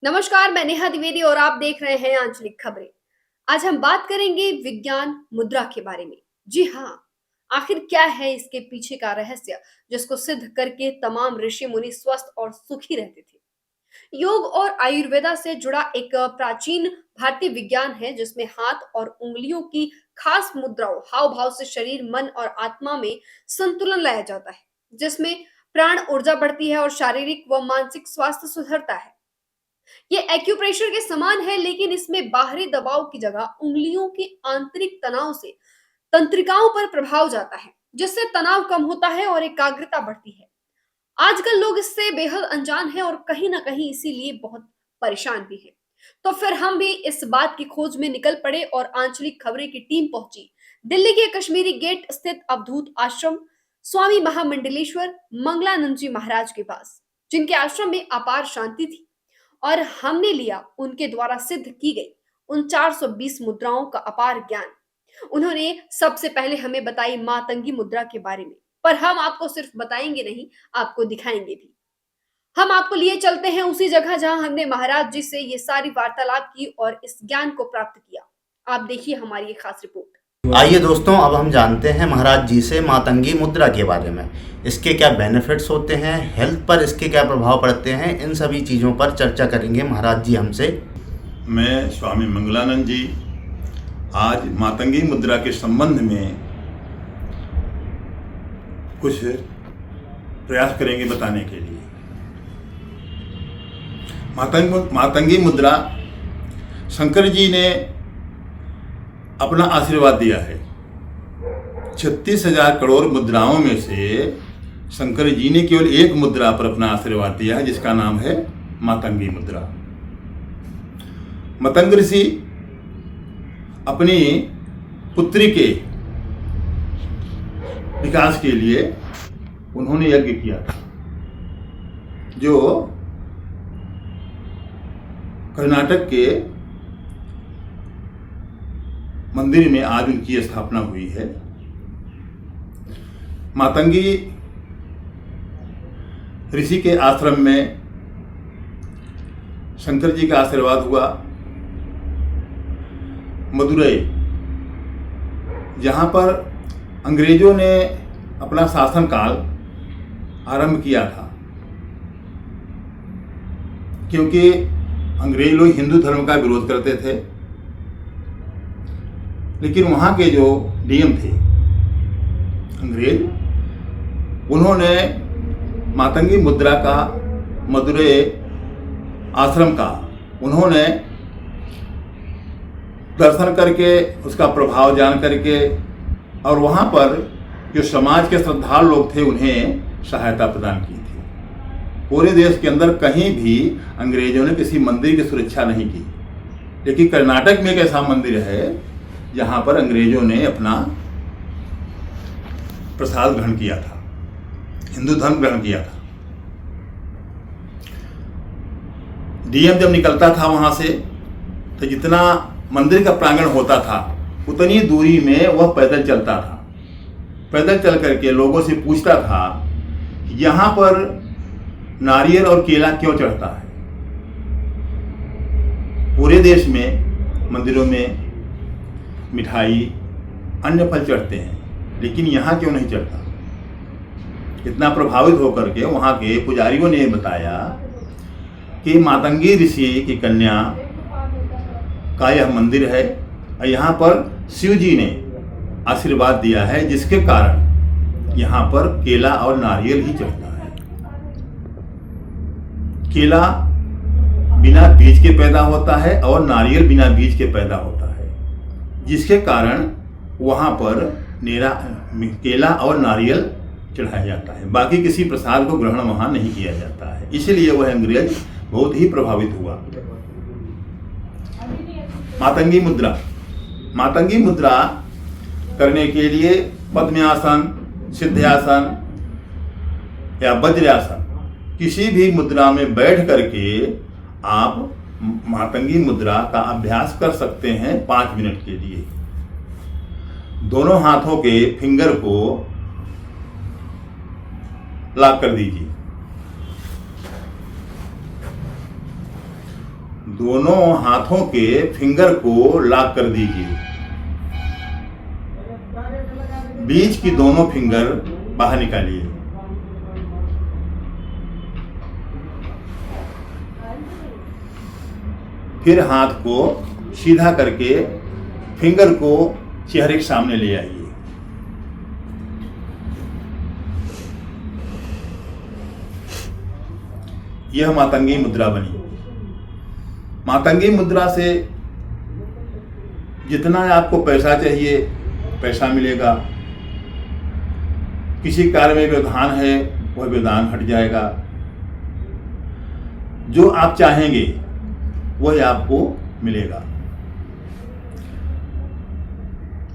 नमस्कार, मैं नेहा द्विवेदी और आप देख रहे हैं आंचलिक खबरें। आज हम बात करेंगे विज्ञान मुद्रा के बारे में। जी हाँ, आखिर क्या है इसके पीछे का रहस्य जिसको सिद्ध करके तमाम ऋषि मुनि स्वस्थ और सुखी रहते थे। योग और आयुर्वेदा से जुड़ा एक प्राचीन भारतीय विज्ञान है जिसमें हाथ और उंगलियों की खास मुद्राओं हाव भाव से शरीर मन और आत्मा में संतुलन लाया जाता है, जिसमें प्राण ऊर्जा बढ़ती है और शारीरिक व मानसिक स्वास्थ्य सुधरता है। ये एक्यूप्रेशर के समान है, लेकिन इसमें बाहरी दबाव की जगह उंगलियों के आंतरिक तनाव से तंत्रिकाओं पर प्रभाव जाता है, जिससे तनाव कम होता है और एकाग्रता बढ़ती है। आजकल लोग इससे बेहद अनजान हैं और कहीं ना कहीं इसीलिए बहुत परेशान भी हैं। तो फिर हम भी इस बात की खोज में निकल पड़े और आंचलिक खबरें की टीम पहुंची दिल्ली के कश्मीरी गेट स्थित अवधूत आश्रम स्वामी महामंडलेश्वर मंगलानंद जी महाराज के पास, जिनके आश्रम में अपार शांति थी। और हमने लिया उनके द्वारा सिद्ध की गई उन 420 मुद्राओं का अपार ज्ञान। उन्होंने सबसे पहले हमें बताई मातंगी मुद्रा के बारे में, पर हम आपको सिर्फ बताएंगे नहीं, आपको दिखाएंगे भी। हम आपको लिए चलते हैं उसी जगह जहां हमने महाराज जी से ये सारी वार्तालाप की और इस ज्ञान को प्राप्त किया। आप देखिए हमारी ये खास रिपोर्ट। आइए दोस्तों, अब हम जानते हैं महाराज जी से मातंगी मुद्रा के बारे में। इसके क्या बेनिफिट्स होते हैं, हेल्थ पर इसके क्या प्रभाव पड़ते हैं, इन सभी चीज़ों पर चर्चा करेंगे महाराज जी हमसे। मैं स्वामी मंगलानंद जी आज मातंगी मुद्रा के संबंध में कुछ प्रयास करेंगे बताने के लिए। मातंगी मुद्रा शंकर जी ने अपना आशीर्वाद दिया है। 36,000 करोड़ मुद्राओं में से शंकर जी ने केवल एक मुद्रा पर अपना आशीर्वाद दिया है, जिसका नाम है मातंगी मुद्रा। मतंग ऋषि अपनी पुत्री के विकास के लिए उन्होंने यज्ञ किया था, जो कर्नाटक के मंदिर में आज उनकी स्थापना हुई है। मातंगी ऋषि के आश्रम में शंकर जी का आशीर्वाद हुआ। मदुरई, जहाँ पर अंग्रेजों ने अपना शासनकाल आरंभ किया था, क्योंकि अंग्रेज लोग हिंदू धर्म का विरोध करते थे, लेकिन वहाँ के जो डीएम थे अंग्रेज, उन्होंने मातंगी मुद्रा का, मदुरै आश्रम का उन्होंने दर्शन करके, उसका प्रभाव जान करके, और वहाँ पर जो समाज के श्रद्धालु लोग थे उन्हें सहायता प्रदान की थी। पूरे देश के अंदर कहीं भी अंग्रेजों ने किसी मंदिर की सुरक्षा नहीं की, लेकिन कर्नाटक में एक ऐसा मंदिर है जहाँ पर अंग्रेजों ने अपना प्रसाद ग्रहण किया था, हिंदू धर्म ग्रहण किया था। डीएम जब निकलता था वहाँ से, तो जितना मंदिर का प्रांगण होता था उतनी दूरी में वह पैदल चलता था। पैदल चल करके लोगों से पूछता था, यहाँ पर नारियल और केला क्यों चढ़ता है? पूरे देश में मंदिरों में मिठाई, अन्य फल चढ़ते हैं, लेकिन यहाँ क्यों नहीं चढ़ता? इतना प्रभावित होकर के वहाँ के पुजारियों ने बताया कि मातंगी ऋषि की कन्या का यह मंदिर है और यहाँ पर शिव जी ने आशीर्वाद दिया है, जिसके कारण यहाँ पर केला और नारियल ही चढ़ता है। केला बिना बीज के पैदा होता है और नारियल बिना बीज के पैदा होता है, जिसके कारण वहाँ पर केला और नारियल चढ़ाया जाता है। बाकी किसी प्रसाद को ग्रहण वहाँ नहीं किया जाता है, इसलिए वह अंग्रेज बहुत ही प्रभावित हुआ। मातंगी मुद्रा करने के लिए पद्मासन, सिद्धासन या वज्रासन, किसी भी मुद्रा में बैठ करके आप मातंगी मुद्रा का अभ्यास कर सकते हैं 5 मिनट के लिए। दोनों हाथों के फिंगर को लॉक कर दीजिए। दोनों हाथों के फिंगर को लॉक कर दीजिए। बीच की दोनों फिंगर बाहर निकालिए। फिर हाथ को सीधा करके फिंगर को चेहरे के सामने ले आइए। यह मातंगी मुद्रा बनी। मातंगी मुद्रा से जितना आपको पैसा चाहिए पैसा मिलेगा। किसी कार्य में व्यवधान है वह व्यवधान हट जाएगा। जो आप चाहेंगे वही आपको मिलेगा।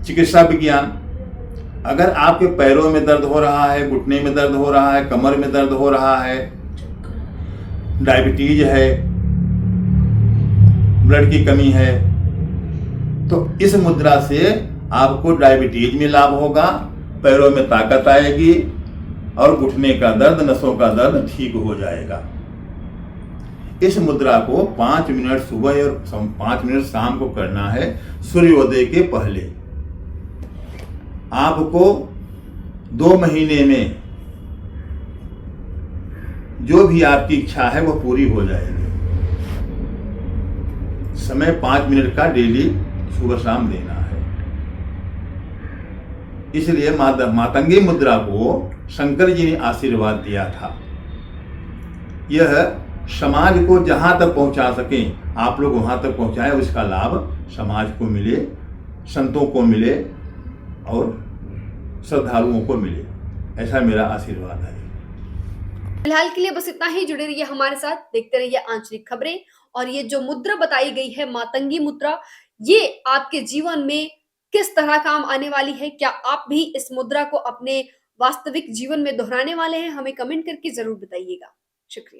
चिकित्सा विज्ञान, अगर आपके पैरों में दर्द हो रहा है, घुटने में दर्द हो रहा है, कमर में दर्द हो रहा है, डायबिटीज है, ब्लड की कमी है, तो इस मुद्रा से आपको डायबिटीज में लाभ होगा, पैरों में ताकत आएगी और घुटने का दर्द, नसों का दर्द ठीक हो जाएगा। इस मुद्रा को 5 मिनट सुबह और 5 मिनट शाम को करना है, सूर्योदय के पहले। आपको 2 महीने में जो भी आपकी इच्छा है वो पूरी हो जाएगी। समय 5 मिनट का डेली सुबह शाम देना है। इसलिए मातंगी मुद्रा को शंकर जी ने आशीर्वाद दिया था। यह समाज को जहां तक पहुंचा सकें आप लोग वहां तक पहुंचाएं, उसका लाभ समाज को मिले, संतों को मिले और श्रद्धालुओं को मिले, ऐसा मेरा आशीर्वाद है। फिलहाल के लिए बस इतना ही। जुड़े रहिए हमारे साथ, देखते रहिए आंचलिक खबरें। और ये जो मुद्रा बताई गई है मातंगी मुद्रा, ये आपके जीवन में किस तरह काम आने वाली है? क्या आप भी इस मुद्रा को अपने वास्तविक जीवन में दोहराने वाले हैं? हमें कमेंट करके जरूर बताइएगा। शुक्रिया।